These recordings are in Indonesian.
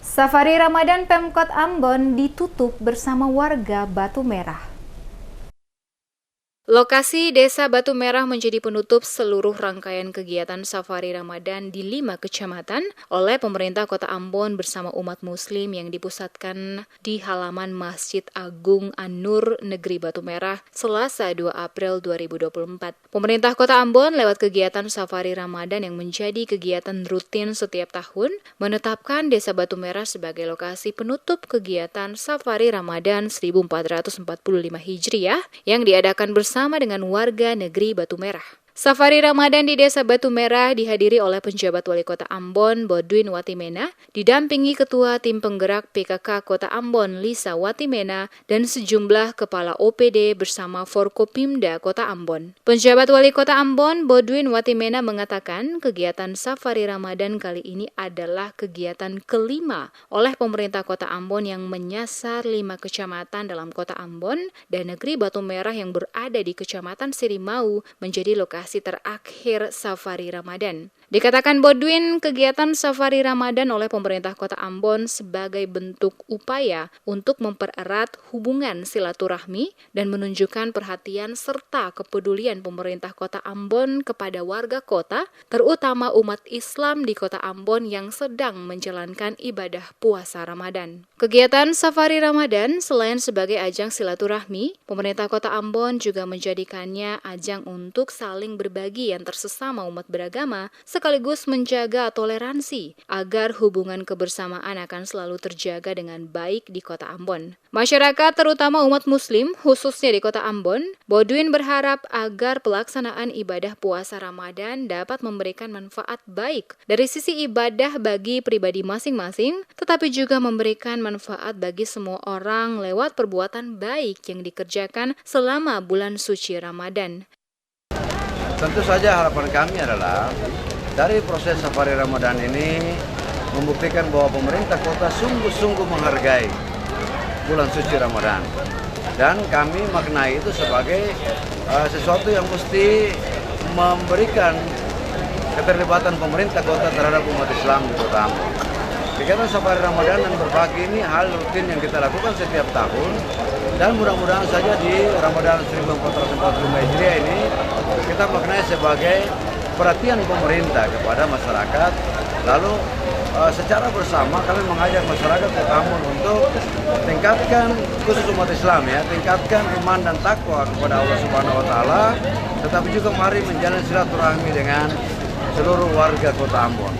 Safari Ramadan Pemkot Ambon ditutup bersama warga Batu Merah. Lokasi Desa Batu Merah menjadi penutup seluruh rangkaian kegiatan Safari Ramadan di 5 kecamatan oleh pemerintah Kota Ambon bersama umat Muslim yang dipusatkan di halaman Masjid Agung An-Nur Negeri Batu Merah Selasa 2 April 2024. Pemerintah Kota Ambon lewat kegiatan Safari Ramadan yang menjadi kegiatan rutin setiap tahun menetapkan Desa Batu Merah sebagai lokasi penutup kegiatan Safari Ramadan 1445 Hijriah yang diadakan bersama dengan warga negeri Batu Merah. Safari Ramadan di Desa Batu Merah dihadiri oleh penjabat Wali Kota Ambon, Bodwin Watimena, didampingi Ketua Tim Penggerak PKK Kota Ambon, Lisa Watimena, dan sejumlah Kepala OPD bersama Forkopimda Kota Ambon. Penjabat Wali Kota Ambon, Bodwin Watimena mengatakan kegiatan Safari Ramadan kali ini adalah kegiatan kelima oleh pemerintah Kota Ambon yang menyasar 5 kecamatan dalam Kota Ambon dan negeri Batu Merah yang berada di Kecamatan Sirimau menjadi lokasi terakhir Safari Ramadan. Dikatakan Bodwin, kegiatan Safari Ramadan oleh pemerintah Kota Ambon sebagai bentuk upaya untuk mempererat hubungan silaturahmi dan menunjukkan perhatian serta kepedulian pemerintah Kota Ambon kepada warga kota, terutama umat Islam di Kota Ambon yang sedang menjalankan ibadah puasa Ramadan. Kegiatan Safari Ramadan selain sebagai ajang silaturahmi, pemerintah Kota Ambon juga menjadikannya ajang untuk saling berbagi antar sesama umat beragama, sekaligus menjaga toleransi agar hubungan kebersamaan akan selalu terjaga dengan baik di Kota Ambon. Masyarakat terutama umat Muslim, khususnya di Kota Ambon, Bodwin berharap agar pelaksanaan ibadah puasa Ramadan dapat memberikan manfaat baik dari sisi ibadah bagi pribadi masing-masing, tetapi juga memberikan manfaat bagi semua orang lewat perbuatan baik yang dikerjakan selama bulan suci Ramadan. Tentu saja harapan kami adalah dari proses Safari Ramadan ini membuktikan bahwa pemerintah kota sungguh-sungguh menghargai bulan suci Ramadan. Dan kami maknai itu sebagai sesuatu yang mesti memberikan keterlibatan pemerintah kota terhadap umat Islam di Kota Ambon. Kegiatan Safari Ramadan dan berbagi ini hal rutin yang kita lakukan setiap tahun dan mudah-mudahan saja di Ramadan 1445 Hijriah ini kita maknai sebagai perhatian pemerintah kepada masyarakat. Lalu secara bersama kami mengajak masyarakat Kota Ambon untuk tingkatkan, khusus umat Islam ya, tingkatkan iman dan takwa kepada Allah Subhanahu wa taala, tetapi juga mari menjalin silaturahmi dengan seluruh warga Kota Ambon.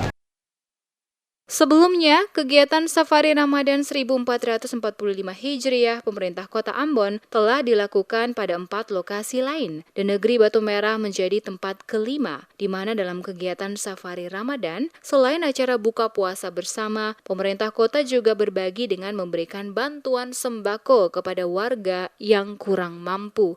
Sebelumnya, kegiatan Safari Ramadan 1445 Hijriah pemerintah Kota Ambon telah dilakukan pada 4 lokasi lain, dan negeri Batu Merah menjadi tempat kelima, di mana dalam kegiatan Safari Ramadan, selain acara buka puasa bersama, pemerintah kota juga berbagi dengan memberikan bantuan sembako kepada warga yang kurang mampu.